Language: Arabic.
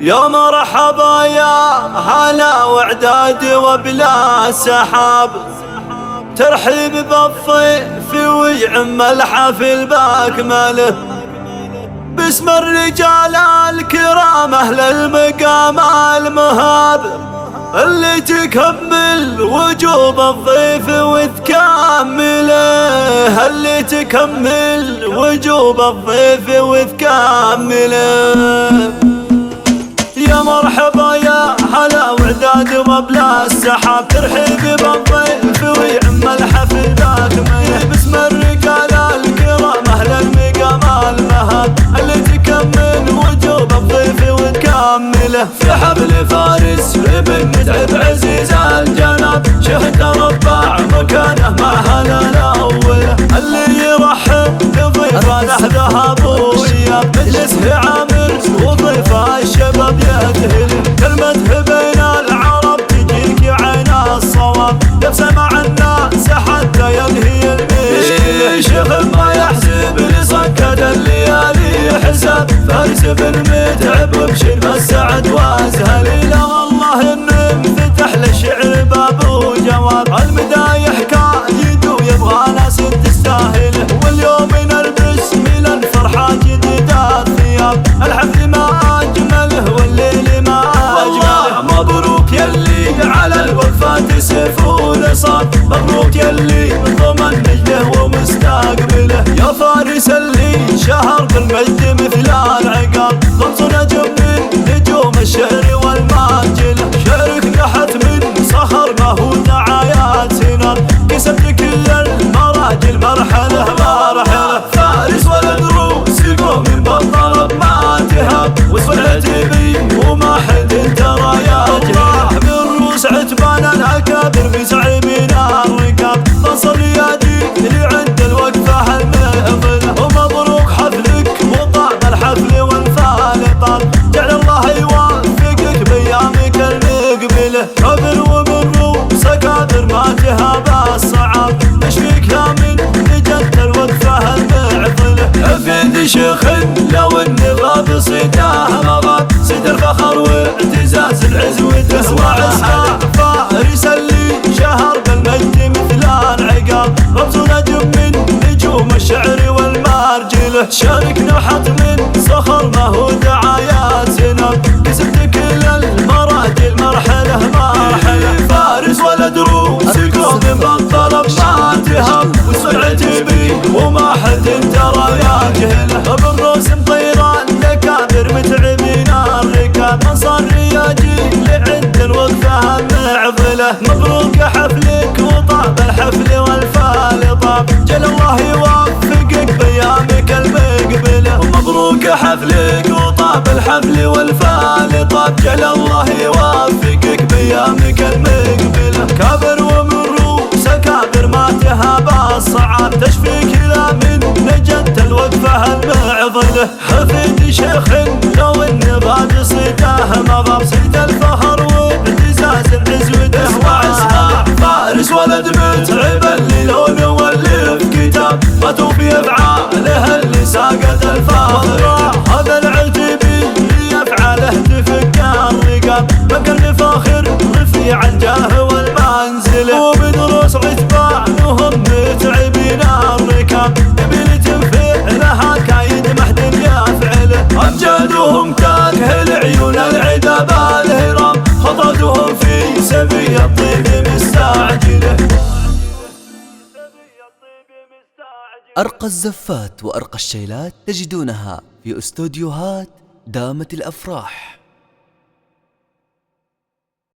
يا مرحبا يا هلا وعداد وبلا سحاب، ترحيب بالضيف ويعم الحفل باكمله، باسم الرجال الكرام اهل المقام المهاب، اللي تكمل وجوب الضيف وتكمله، اللي تكمل وجوب الضيف وتكمله. يا مرحبا يا هلا وعداد وبلا السحاب، ترحيب بالضيف ويعم الحفل باكمله، باسم الرجال الكرام اهل المقام المهاب، اللي تكمل وجوب الضيف وتكمله. في حفل فارس ابن متعب عزيز الجناب، شهد رباع مكانه مع هلا الاول، اللي يرحب بضيفه له ذهب وإياب، مجلسه عامر وضيفه الشباب يذهل، كلمته بين العرب تجيك عين الصواب، لبسه مع الناس حتى ينهي المشكلة، شيخ ما يحسب لصكد الليالي حساب، فارس بن متعب بشرب السعد وازهل، لا والله ان انفتح للشعر باب وجواب، المدايح كايد ويبغى ناس تستاهله، واليوم نلبس من الفرحة جديد الثياب، الحفل ما اجمله والليل ما اجمله، مبروك يلي على الوفاة سيف ونصاب، مبروك يلي ضمن نجده ومستقبله، يا فارس اللي شهر بالمجد مثل العقاب، رمز نجم من نجوم الشعر والماجله، شعرك نحت من صخر ما هو دعايات سنان، كسبت كل المراجل مرحله مرحله، فارس ولد روس يقوم من بالطلب ما تهاب، وسرعتي بي وما حد ترى يا جهله، من روس عتبان الاكابر بزعيمين الركاب، فصل يدي اللي عند الوقفه المعضله، ومبروك حفلك وطاب الحفل والفال طاب، جعل الله يوفقك بأيامك المقبله، كبر ومن روس اكابر ما تهاب الصعاب، نشفيك يا من نجد الوقفه المعضله، عفيد شيخ لو النغاب صيته مضى، صيت الفخر واعتزاز العز وتسوى اسماء، فارس اللي شهر بالمجد مثل العقاب، رمز نجم من نجوم الشعر والمارجله، شارك نحت من صخر ما هو دعايات زنب، كسبت كل المراجل مرحله مرحله، فارس ولد روس يقوم بالطلب ما تهاب، وسرعتي بي وما حد ترى يا جهله، بالروس مطيران الاكابر متعبين الركاب، انصار رياجي لعند الوقفه المعضله، مبروك حفلك وطاب الحفل والفال طاب، جل الله يوفقك بأيامك المقبله، ومبروك حفلك وطاب الحفل والفال طاب، جل الله يوفقك بأيامك المقبله، كابر ومن روس كابر ما تهاب الصعاب، تشفيك لا من نجدت الوقفه المعضله، حفيد شيخ لو النبات صيته مضى، صيت الفخر واعتزاز العز وتسوى اسماء، فارس ولد متعب اللي لونه واللي في كتاب، ما توفي افعاله اللي ساقت الفاضل، هذا العتيبي اللي يفعله تفك الرقاب، مكان فاخر رفيع الجاه والمنزله، وبدروس عتبانهم متعبين الركاب، قبيلة فعلها كايد محد يفعله، امجادهم تكهل عيون العدا بالهرام، خطتهم في سبي الطيب مستعجله. أرقى الزفات وأرقى الشيلات تجدونها في استوديوهات دامت الأفراح.